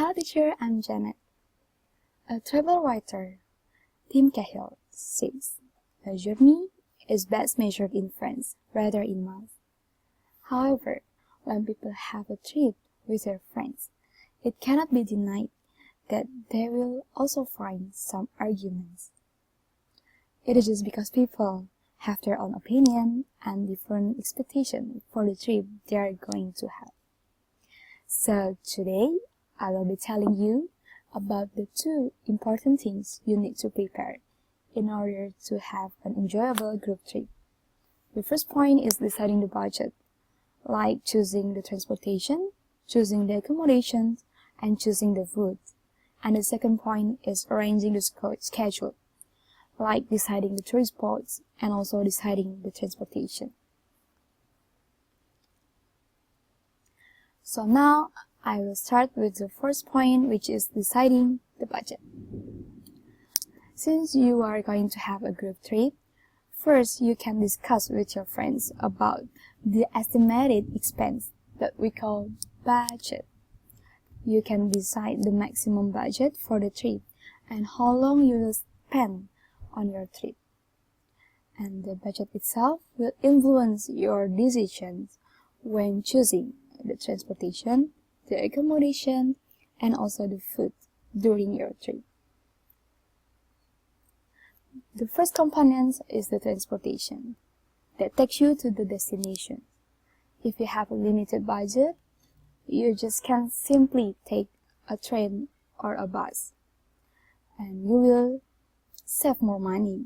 Hello teacher, I'm Janet. A travel writer, Tim Cahill, says, a journey is best measured in friends rather in months. However, when people have a trip with their friends, it cannot be denied that they will also find some arguments. It is just because people have their own opinion and different expectations for the trip they are going to have. So today, I will be telling you about the two important things you need to prepare in order to have an enjoyable group trip. The first point is deciding the budget, like choosing the transportation, choosing the accommodations, and choosing the food. And the second point is arranging the schedule, like deciding the tourist spots and also deciding the transportation. So now, I will start with the first point, which is deciding the budget. Since you are going to have a group trip, first you can discuss with your friends about the estimated expense that we call budget. You can decide the maximum budget for the trip and how long you will spend on your trip. And the budget itself will influence your decisions when choosing the transportation, the accommodation, and also the food during your trip. The first component is the transportation that takes you to the destination. If you have a limited budget, you just can't simply take a train or a bus, and you will save more money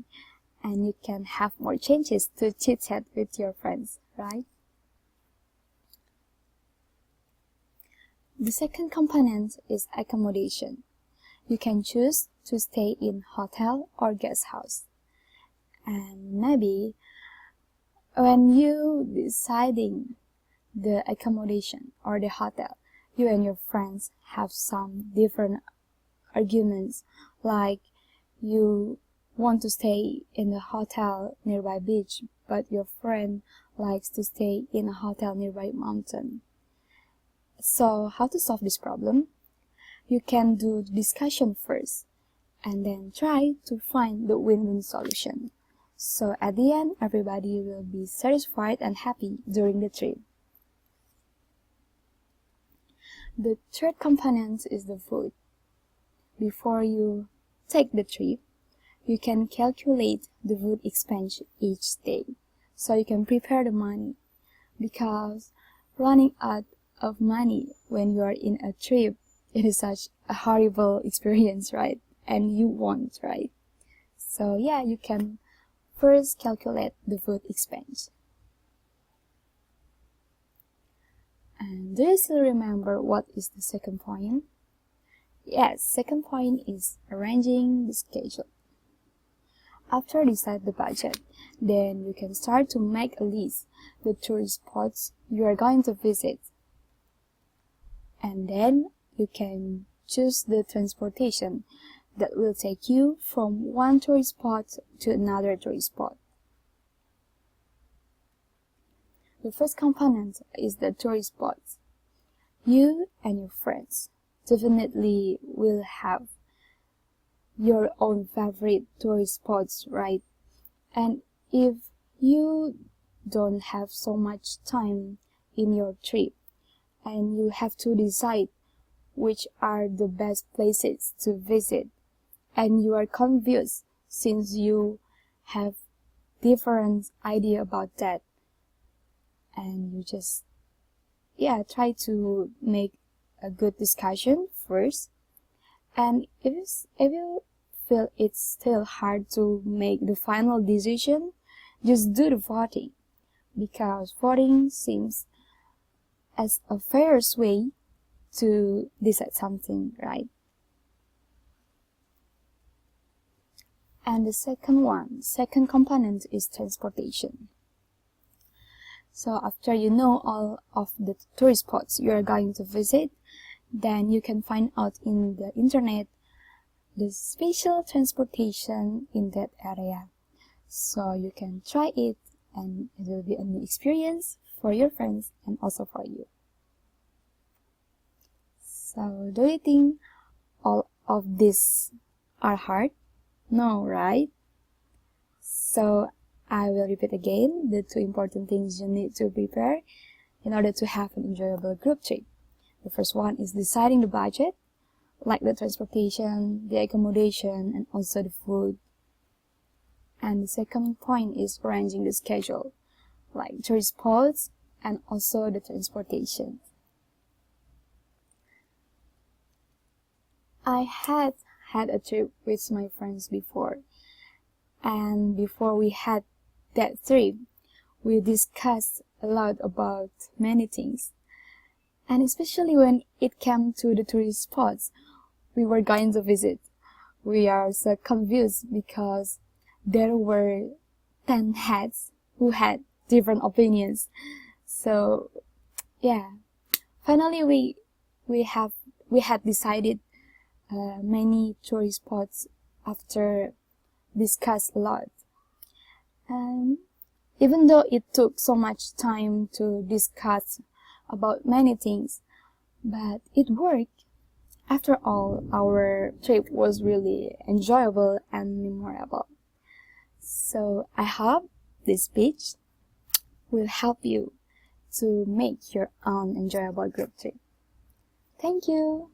and you can have more chances to chit-chat with your friends, right? The second component is accommodation. You can choose to stay in hotel or guest house. And maybe when you deciding the accommodation or the hotel, you and your friends have some different arguments, like you want to stay in a hotel nearby beach, but your friend likes to stay in a hotel nearby mountain. So how to solve this problem? You can do discussion first and then try to find the win-win solution. So at the end, everybody will be satisfied and happy during the trip. The third component is the food. Before you take the trip, you can calculate the food expense each day, so you can prepare the money, because running out of money when you are in a trip, it is such a horrible experience, right? And you won't, right? So yeah, you can first calculate the food expense. And do you still remember what is the second point? Yes, second point is arranging the schedule. After decide the budget, then you can start to make a list the tourist spots you are going to visit. And then you can choose the transportation that will take you from one tourist spot to another tourist spot. The first component is the tourist spots. You and your friends definitely will have your own favorite tourist spots, right? And if you don't have so much time in your trip, and you have to decide which are the best places to visit, and you are confused since you have different idea about that, and you just try to make a good discussion first. And if you feel it's still hard to make the final decision, just do the voting, because voting seems as a fairest way to decide something, right? And the second component is transportation. So after you know all of the tourist spots you are going to visit, then you can find out in the internet the special transportation in that area. So you can try it, and it will be a new experience for your friends and also for you. So, do you think all of these are hard? No, right? So, I will repeat again the two important things you need to prepare in order to have an enjoyable group trip. The first one is deciding the budget, like the transportation, the accommodation, and also the food. And the second point is arranging the schedule, like tourist spots and also the transportation. I had a trip with my friends before, and before we had that trip, we discussed a lot about many things. And especially when it came to the tourist spots we were going to visit, we are so confused because there were 10 heads who had different opinions. So yeah, finally we had decided many tourist spots after discuss a lot. And even though it took so much time to discuss about many things, but it worked. After all, our trip was really enjoyable and memorable. So I hope this speech will help you to make your own enjoyable group trip. Thank you.